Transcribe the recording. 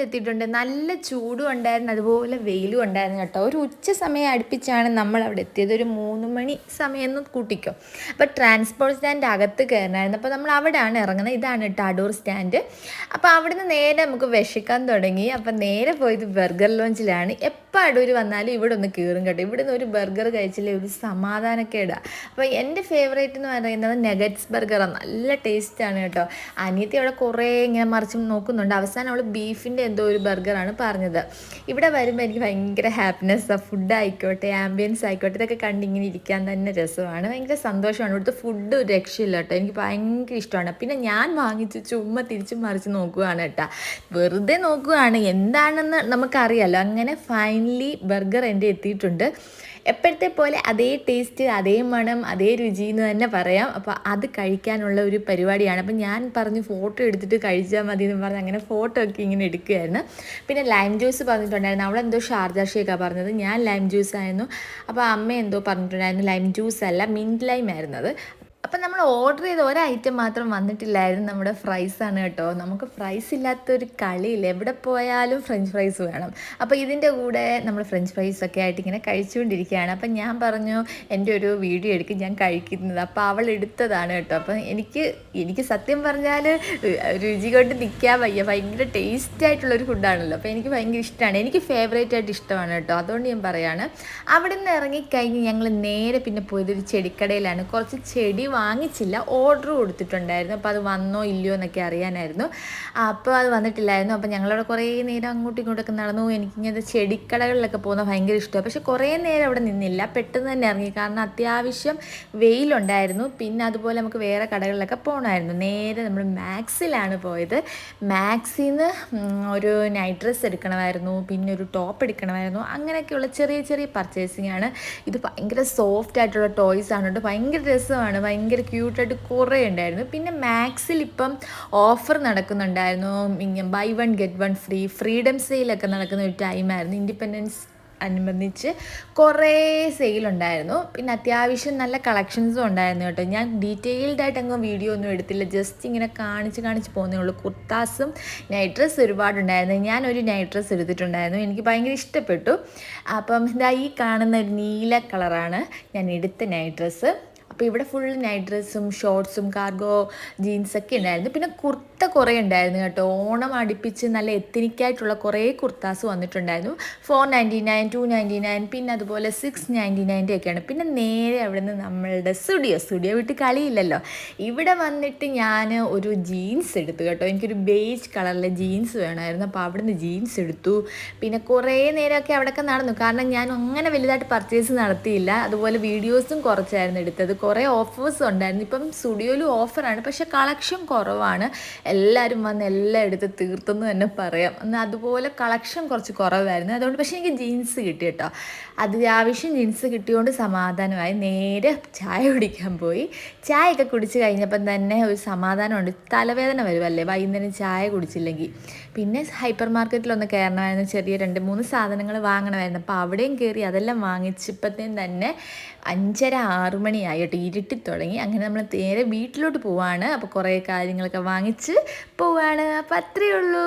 എത്തിയിട്ടുണ്ട്. നല്ല ചൂടും ഉണ്ടായിരുന്നു, അതുപോലെ വെയിലും ഉണ്ടായിരുന്നു കേട്ടോ. ഒരു ഉച്ച സമയം അടുപ്പിച്ചാണ് നമ്മൾ അവിടെ എത്തിയത്. ഒരു 3 മണി സമയം എന്ന് കൂട്ടിക്കോ. അപ്പോൾ ട്രാൻസ്പോർട്ട് സ്റ്റാൻഡ് അകത്ത് കയറണമായിരുന്നു. അപ്പോൾ നമ്മൾ അവിടെയാണ് ഇറങ്ങുന്നത്. ഇതാണ് കേട്ടോ അടൂർ സ്റ്റാൻഡ്. അപ്പോൾ അവിടുന്ന് നേരെ നമുക്ക് വിശക്കാൻ തുടങ്ങി. അപ്പോൾ നേരെ പോയത് ബർഗർ ലോഞ്ചിലാണ്. എപ്പോൾ അടൂർ വന്നാലും ഇവിടെ ഒന്ന് കയറും കേട്ടോ. ഇവിടുന്ന് ഒരു ബർഗർ കഴിച്ചില്ലേ ഒരു സമാധാനക്കേടാണ്. അപ്പോൾ എൻ്റെ ഫേവറേറ്റ് എന്ന് പറയുന്നത് നെഗറ്റ്സ് ബർഗറാണ്. നല്ല ടേസ്റ്റാണ് കേട്ടോ. അനിയത്തി അവിടെ കുറേ ഇങ്ങനെ മറിച്ചും നോക്കുന്നുണ്ട്. അവസാനം അവൾ ബീഫിൻ്റെ എന്തോ ഒരു ബർഗറാണ് പറഞ്ഞത്. ഇവിടെ വരുമ്പോൾ എനിക്ക് ഭയങ്കര ഹാപ്പിനെസ്സാണ്. ഫുഡ് ആയിക്കോട്ടെ, ആംബിയൻസ് ആയിക്കോട്ടെ, ഇതൊക്കെ കണ്ടിങ്ങനെ ഇരിക്കാൻ തന്നെ രസമാണ്. ഭയങ്കര സന്തോഷമാണ്. ഇവിടുത്തെ ഫുഡ് ഒരു രക്ഷയില്ല കേട്ടോ. എനിക്ക് ഭയങ്കര ഇഷ്ടമാണ്. പിന്നെ ഞാൻ വാങ്ങിച്ച് ചുമ്മാ തിരിച്ചും മറിച്ച് നോക്കുകയാണ് കേട്ടോ. വെറുതെ നോക്കുകയാണ്, എന്താണെന്ന് നമുക്കറിയാമല്ലോ. അങ്ങനെ ഫൈനലി ബർഗർ എൻ്റെ എത്തിയിട്ടുണ്ട്. എപ്പോഴത്തെ പോലെ അതേ ടേസ്റ്റ്, അതേ മണം, അതേ രുചി എന്ന് തന്നെ പറയാം. അപ്പോൾ അത് കഴിക്കാനുള്ള ഒരു പരിപാടിയാണ്. അപ്പോൾ ഞാൻ പറഞ്ഞു ഫോട്ടോ എടുത്തിട്ട് കഴിച്ചാൽ മതി എന്ന് പറഞ്ഞ് അങ്ങനെ ഫോട്ടോ ഒക്കെ ഇങ്ങനെ എടുക്കുകയായിരുന്നു. പിന്നെ ലൈം ജ്യൂസ് പറഞ്ഞിട്ടുണ്ടായിരുന്നു. അവളെന്തോ ഷാർജ ഷേക്കാണ് പറഞ്ഞത്, ഞാൻ ലൈം ജ്യൂസ് ആയിരുന്നു. അപ്പോൾ അമ്മ എന്തോ പറഞ്ഞിട്ടുണ്ടായിരുന്നു ലൈം ജ്യൂസ് അല്ല മിൻറ്റ് ലൈം ആയിരുന്നത്. അപ്പം നമ്മൾ ഓർഡർ ചെയ്ത ഒരു ഐറ്റം മാത്രം വന്നിട്ടില്ലായിരുന്നു, നമ്മുടെ ഫ്രൈസാണ് കേട്ടോ. നമുക്ക് ഫ്രൈസ് ഇല്ലാത്തൊരു കളിയില്ല, എവിടെ പോയാലും ഫ്രഞ്ച് ഫ്രൈസ് വേണം. അപ്പോൾ ഇതിൻ്റെ കൂടെ നമ്മൾ ഫ്രഞ്ച് ഫ്രൈസൊക്കെ ആയിട്ട് ഇങ്ങനെ കഴിച്ചുകൊണ്ടിരിക്കുകയാണ്. അപ്പം ഞാൻ പറഞ്ഞു എൻ്റെ ഒരു വീഡിയോ എടുക്കും ഞാൻ കഴിക്കുന്നത്. അപ്പോൾ അവൾ എടുത്തതാണ് കേട്ടോ. അപ്പം എനിക്ക് സത്യം പറഞ്ഞാൽ രുചി കൊണ്ട് നിൽക്കാൻ വയ്യ. ഭയങ്കര ടേസ്റ്റ് ആയിട്ടുള്ളൊരു ഫുഡാണല്ലോ. അപ്പോൾ എനിക്ക് ഭയങ്കര ഇഷ്ടമാണ്, എനിക്ക് ഫേവറേറ്റ് ആയിട്ട് ഇഷ്ടമാണ് കേട്ടോ. അതുകൊണ്ട് ഞാൻ പറയുകയാണ്. അവിടെ നിന്ന് ഇറങ്ങിക്കഴിഞ്ഞ് ഞങ്ങൾ നേരെ പിന്നെ പോയത് ഒരു ചെടിക്കടയിലാണ്. കുറച്ച് ചെടി വാങ്ങിച്ചില്ല, ഓർഡർ കൊടുത്തിട്ടുണ്ടായിരുന്നു. അപ്പോൾ അത് വന്നോ ഇല്ലയോ എന്നൊക്കെ അറിയാനായിരുന്നു. അപ്പോൾ അത് വന്നിട്ടില്ലായിരുന്നു. അപ്പോൾ ഞങ്ങളവിടെ കുറേ നേരം അങ്ങോട്ടും ഇങ്ങോട്ടൊക്കെ നടന്നു. എനിക്കിങ്ങനെ ചെടിക്കടകളിലൊക്കെ പോകുന്നത് ഭയങ്കര ഇഷ്ടമാണ്. പക്ഷേ കുറേ നേരം അവിടെ നിന്നില്ല, പെട്ടെന്ന് തന്നെ ഇറങ്ങി. കാരണം അത്യാവശ്യം വെയിലുണ്ടായിരുന്നു. പിന്നെ അതുപോലെ നമുക്ക് വേറെ കടകളിലൊക്കെ പോകണമായിരുന്നു. നേരെ നമ്മൾ മാക്സിലാണ് പോയത്. മാക്സിൽ നിന്ന് ഒരു നൈറ്റ് ഡ്രസ്സ് എടുക്കണമായിരുന്നു, പിന്നെ ഒരു ടോപ്പ് എടുക്കണമായിരുന്നു. അങ്ങനെയൊക്കെയുള്ള ചെറിയ ചെറിയ പർച്ചേസിങ് ആണ്. ഇത് ഭയങ്കര സോഫ്റ്റ് ആയിട്ടുള്ള ടോയ്സ് ആണ് കേട്ടോ. ഭയങ്കര രസമാണ്, ഭയങ്കര ക്യൂട്ടായിട്ട് കുറേ ഉണ്ടായിരുന്നു. പിന്നെ മാക്സിൽ ഇപ്പം ഓഫർ നടക്കുന്നുണ്ടായിരുന്നു. ബൈ 1 get 1 ഫ്രീ, ഫ്രീഡം സെയിലൊക്കെ നടക്കുന്ന ഒരു ടൈമായിരുന്നു. ഇൻഡിപെൻഡൻസ് അനുബന്ധിച്ച് കുറേ സെയിലുണ്ടായിരുന്നു. പിന്നെ അത്യാവശ്യം നല്ല കളക്ഷൻസും ഉണ്ടായിരുന്നു കേട്ടോ. ഞാൻ ഡീറ്റെയിൽഡായിട്ട് അങ്ങ് വീഡിയോ ഒന്നും എടുത്തില്ല, ജസ്റ്റ് ഇങ്ങനെ കാണിച്ച് പോകുന്നേ ഉള്ളൂ. കുർത്താസും നൈറ്റ് ഡ്രസ്സ് ഒരുപാടുണ്ടായിരുന്നു. ഞാനൊരു നൈറ്റ് ഡ്രസ്സ് എടുത്തിട്ടുണ്ടായിരുന്നു, എനിക്ക് ഭയങ്കര ഇഷ്ടപ്പെട്ടു. അപ്പം ഇതാ ഈ കാണുന്ന ഒരു നീല കളറാണ് ഞാൻ എടുത്ത നൈറ്റ് ഡ്രസ്സ്. അപ്പോൾ ഇവിടെ ഫുൾ നൈറ്റ് ഡ്രസ്സും ഷോർട്ട്സും കാർഗോ ജീൻസൊക്കെ ഉണ്ടായിരുന്നു. പിന്നെ കുർത്ത കുറേ ഉണ്ടായിരുന്നു കേട്ടോ. ഓണം അടുപ്പിച്ച് നല്ല എത്തനിക്കായിട്ടുള്ള കുറേ കുർത്താസ് വന്നിട്ടുണ്ടായിരുന്നു. 499, 299, പിന്നെ അതുപോലെ 699 ഒക്കെയാണ്. പിന്നെ നേരെ അവിടെ നിന്ന് നമ്മളുടെ സ്റ്റുഡിയോ വിട്ട് കളിയില്ലല്ലോ. ഇവിടെ വന്നിട്ട് ഞാൻ ഒരു ജീൻസ് എടുത്തു കേട്ടോ. എനിക്കൊരു ബേജ് കളറിലെ ജീൻസ് വേണമായിരുന്നു. അപ്പോൾ അവിടെ നിന്ന് ജീൻസ് എടുത്തു. പിന്നെ കുറേ നേരമൊക്കെ അവിടെയൊക്കെ നടന്നു. കാരണം ഞാൻ അങ്ങനെ വലുതായിട്ട് പർച്ചേസ് നടത്തിയില്ല. അതുപോലെ വീഡിയോസും കുറച്ചായിരുന്നു എടുത്തത്. കുറേ ഓഫേഴ്സ് ഉണ്ടായിരുന്നു. ഇപ്പം സ്റ്റുഡിയോയിലും ഓഫറാണ്, പക്ഷേ കളക്ഷൻ കുറവാണ്. എല്ലാവരും വന്ന് എല്ലാം എടുത്ത് തീർത്തെന്ന് തന്നെ പറയാം. എന്നാൽ അതുപോലെ കളക്ഷൻ കുറച്ച് കുറവായിരുന്നു. അതുകൊണ്ട് പക്ഷേ എനിക്ക് ജീൻസ് കിട്ടി കേട്ടോ. അത്യാവശ്യം ജീൻസ് കിട്ടിയതുകൊണ്ട് സമാധാനമായി. നേരെ ചായ കുടിക്കാൻ പോയി. ചായയൊക്കെ കുടിച്ച് കഴിഞ്ഞപ്പം തന്നെ ഒരു സമാധാനമുണ്ട്. തലവേദന വരുമല്ലേ വൈകുന്നേരം ചായ കുടിച്ചില്ലെങ്കിൽ. പിന്നെ ഹൈപ്പർ മാർക്കറ്റിലൊന്ന് കയറണമായിരുന്നു, ചെറിയ 2-3 സാധനങ്ങൾ വാങ്ങണമായിരുന്നു. അപ്പോൾ അവിടെയും കയറി അതെല്ലാം വാങ്ങിച്ചപ്പോഴത്തേനും തന്നെ 5:30-6 മണിയായി കേട്ടോ. ഇരുട്ടി തുടങ്ങി. അങ്ങനെ നമ്മൾ നേരെ വീട്ടിലോട്ട് പോവാണ്. അപ്പോൾ കുറേ കാര്യങ്ങളൊക്കെ വാങ്ങിച്ച് പോവാണ്. അപ്പോൾ അത്രയേ ഉള്ളൂ.